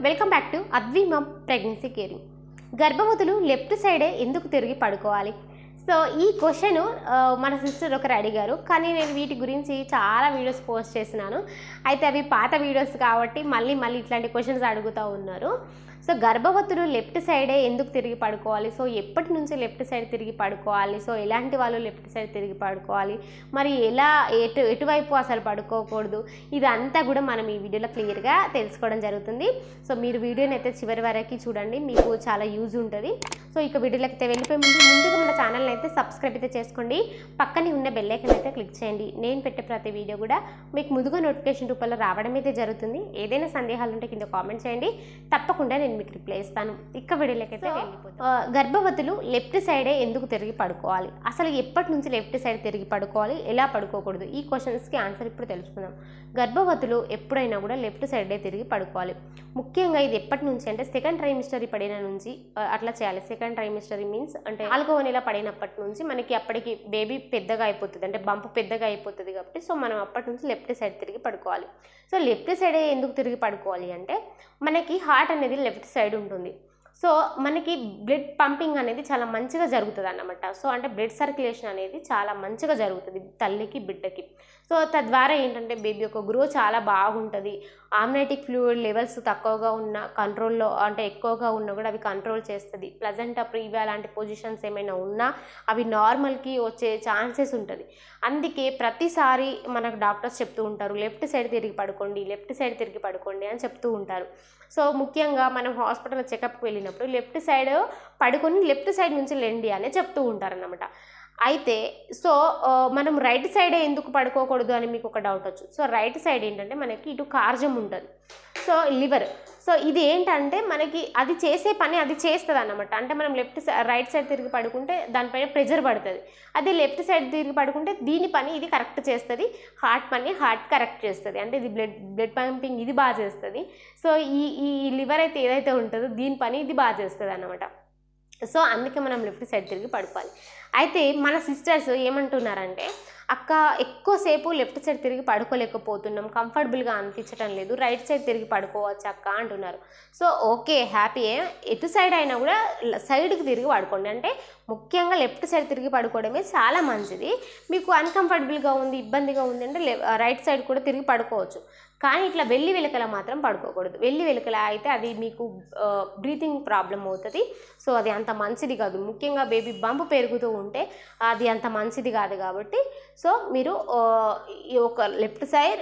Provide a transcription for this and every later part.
Welcome back to Advi mum pregnancy caring. గర్భవతులు left సైడే ఎందుకు తిరిగి పడుకోవాలి? సో ఈ క్వశ్చన్ మన సిస్టర్ ఒకరు అడిగారు, కానీ నేను వీటి గురించి చాలా వీడియోస్ పోస్ట్ చేసినాను. అయితే అవి పాత వీడియోస్ కాబట్టి మళ్ళీ ఇట్లాంటి క్వశ్చన్స్ అడుగుతూ ఉన్నారు. సో గర్భవతులు లెఫ్ట్ సైడే ఎందుకు తిరిగి పడుకోవాలి? సో ఎప్పటి నుంచి లెఫ్ట్ సైడ్ తిరిగి పడుకోవాలి? సో ఎలాంటి వాళ్ళు లెఫ్ట్ సైడ్ తిరిగి పడుకోవాలి, మరి ఎలా ఎటువైపు అసలు పడుకోకూడదు, ఇదంతా కూడా మనం ఈ వీడియోలో క్లియర్గా తెలుసుకోవడం జరుగుతుంది. సో మీరు వీడియోని అయితే చివరి వరకు చూడండి, మీకు చాలా యూజ్ ఉంటుంది. సో ఇక వీడియోలోకి అయితే వెళ్ళిపోయి ముందుగా మన ఛానల్ని అయితే సబ్స్క్రైబ్ అయితే చేసుకోండి, పక్కనే ఉన్న బెల్ ఐకాన్ అయితే క్లిక్ చేయండి. నేను పెట్టే ప్రతి వీడియో కూడా మీకు ముందుగా నోటిఫికేషన్ రూపంలో రావడం అయితే జరుగుతుంది. ఏదైనా సందేహాలు ఉంటే కింద కామెంట్ చేయండి, తప్పకుండా నేను మీకు రిప్లై ఇస్తాను. ఇక వీడియోలోకి అయితే వెళ్ళిపోతాం. గర్భవతులు లెఫ్ట్ సైడే ఎందుకు తిరిగి పడుకోవాలి, అసలు ఎప్పటి నుంచి లెఫ్ట్ సైడ్ తిరిగి పడుకోవాలి, ఎలా పడుకోకూడదు, ఈ క్వశ్చన్స్కి ఆన్సర్ ఇప్పుడు తెలుసుకుందాం. గర్భవతులు ఎప్పుడైనా కూడా లెఫ్ట్ సైడే తిరిగి పడుకోవాలి. ముఖ్యంగా ఇది ఎప్పటి నుంచి అంటే సెకండ్ ట్రైమిస్టరీ పడిన నుంచి అట్లా చేయాలి. సెకండ్ ట్రైమిస్టరీ మీన్స్ అంటే 4వ నెల పడినప్పటి నుంచి మనకి అప్పటికి బేబీ పెద్దగా అయిపోతుంది, అంటే బంపు పెద్దగా అయిపోతుంది కాబట్టి సో మనం అప్పటి నుంచి లెఫ్ట్ సైడ్ తిరిగి పడుకోవాలి. సో లెఫ్ట్ సైడే ఎందుకు తిరిగి పడుకోవాలి అంటే మనకి హార్ట్ అనేది లెఫ్ట్ సైడ్ ఉంటుంది. సో మనకి బ్లడ్ పంపింగ్ అనేది చాలా మంచిగా జరుగుతుంది అన్నమాట. సో అంటే బ్లడ్ సర్క్యులేషన్ అనేది చాలా మంచిగా జరుగుతుంది తల్లికి బిడ్డకి. సో తద్వారా ఏంటంటే బేబీ యొక్క గ్రో చాలా బాగుంటుంది. ఆమ్నైటిక్ ఫ్లూయిడ్ లెవెల్స్ తక్కువగా ఉన్న కంట్రోల్లో, అంటే ఎక్కువగా ఉన్నా కూడా అవి కంట్రోల్ చేస్తుంది. ప్లజెంటా ప్రీవియా లాంటి పొజిషన్స్ ఏమైనా ఉన్నా అవి నార్మల్కి వచ్చే ఛాన్సెస్ ఉంటుంది. అందుకే ప్రతిసారి మనకు డాక్టర్స్ చెప్తూ ఉంటారు లెఫ్ట్ సైడ్ తిరిగి పడుకోండి, లెఫ్ట్ సైడ్ తిరిగి పడుకోండి అని చెప్తూ ఉంటారు. సో ముఖ్యంగా మనం హాస్పిటల్ చెకప్కి వెళ్ళినప్పుడు లెఫ్ట్ సైడ్ పడుకొని లెఫ్ట్ సైడ్ నుంచి లెండి అని చెప్తూ ఉంటారన్నమాట. అయితే సో మనం రైట్ సైడే ఎందుకు పడుకోకూడదు అని మీకు ఒక డౌట్ వచ్చు. సో రైట్ సైడ్ ఏంటంటే మనకి ఇటు కార్జం ఉంటుంది, సో లివర్. సో ఇది ఏంటంటే మనకి అది చేసే పని అది చేస్తుంది అన్నమాట. అంటే మనం రైట్ సైడ్ తిరిగి పడుకుంటే దానిపైన ప్రెజర్ పడుతుంది, అది లెఫ్ట్ సైడ్ తిరిగి పడుకుంటే దీని పని ఇది కరెక్ట్ చేస్తుంది, హార్ట్ పని హార్ట్ కరెక్ట్ చేస్తుంది, అంటే ఇది బ్లడ్ పంపింగ్ ఇది బాగా చేస్తుంది. సో ఈ లివర్ అయితే ఏదైతే ఉంటుందో దీని పని ఇది బాగా చేస్తుంది అన్నమాట. సో అందుకే మనం లెఫ్ట్ సైడ్ తిరిగి పడుకోవాలి. అయితే మన సిస్టర్స్ ఏమంటున్నారంటే అక్క ఎక్కువసేపు లెఫ్ట్ సైడ్ తిరిగి పడుకోలేకపోతున్నాం, కంఫర్టబుల్గా అనిపించడం లేదు, రైట్ సైడ్ తిరిగి పడుకోవచ్చు అక్క అంటున్నారు. సో ఓకే, హ్యాపీయే. ఎటు సైడ్ అయినా కూడా సైడ్కి తిరిగి పడుకోండి. అంటే ముఖ్యంగా లెఫ్ట్ సైడ్ తిరిగి పడుకోవడమే చాలా మంచిది. మీకు అన్కంఫర్టబుల్గా ఉంది, ఇబ్బందిగా ఉంది అంటే రైట్ సైడ్ కూడా తిరిగి పడుకోవచ్చు. కానీ ఇట్లా వెల్లి వెలకల మాత్రం పడుకోకూడదు. వెల్లి వెలకల అయితే అది మీకు బ్రీతింగ్ ప్రాబ్లం అవుతుంది. సో అది అంత మంచిది కాదు. ముఖ్యంగా బేబీ బంప్ పెరుగుతూ ఉంటే అది అంత మంచిది కాదు. కాబట్టి సో మీరు ఒక లెఫ్ట్ సైడ్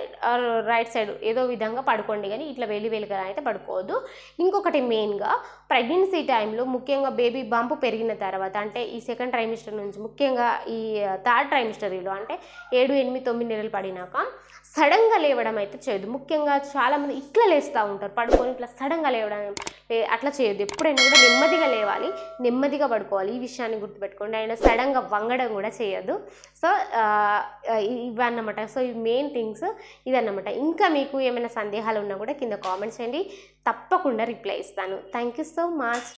రైట్ సైడ్ ఏదో విధంగా పడుకోండి, కానీ ఇట్లా వెల్లి వెలకల అయితే పడుకోవద్దు. ఇంకొకటి మెయిన్గా ప్రెగ్నెన్సీ టైంలో ముఖ్యంగా బేబీ బంప్ పెరిగిన తర్వాత, అంటే ఈ సెకండ్ ట్రైమిస్టర్ నుంచి ముఖ్యంగా ఈ థర్డ్ ట్రైమిస్టరీలో అంటే 7, 8, 9 నెలలు పడినాక సడన్గా లేవడం అయితే చేయొద్దు. ముఖ్యంగా చాలామంది ఇట్లా లేస్తూ ఉంటారు పడుకొని, ఇట్లా సడన్గా లేవడం అట్లా చేయొద్దు. ఎప్పుడైనా కూడా నెమ్మదిగా లేవాలి, నెమ్మదిగా పడుకోవాలి. ఈ విషయాన్ని గుర్తుపెట్టుకోండి. అయినా సడన్గా వంగడం కూడా చేయొద్దు. సో ఇవన్నమాట. సో ఈ మెయిన్ థింగ్స్ ఇదన్నమాట. ఇంకా మీకు ఏమైనా సందేహాలు ఉన్నా కూడా కింద కామెంట్స్ చేయండి, తప్పకుండా రిప్లై ఇస్తాను. Thank you so much.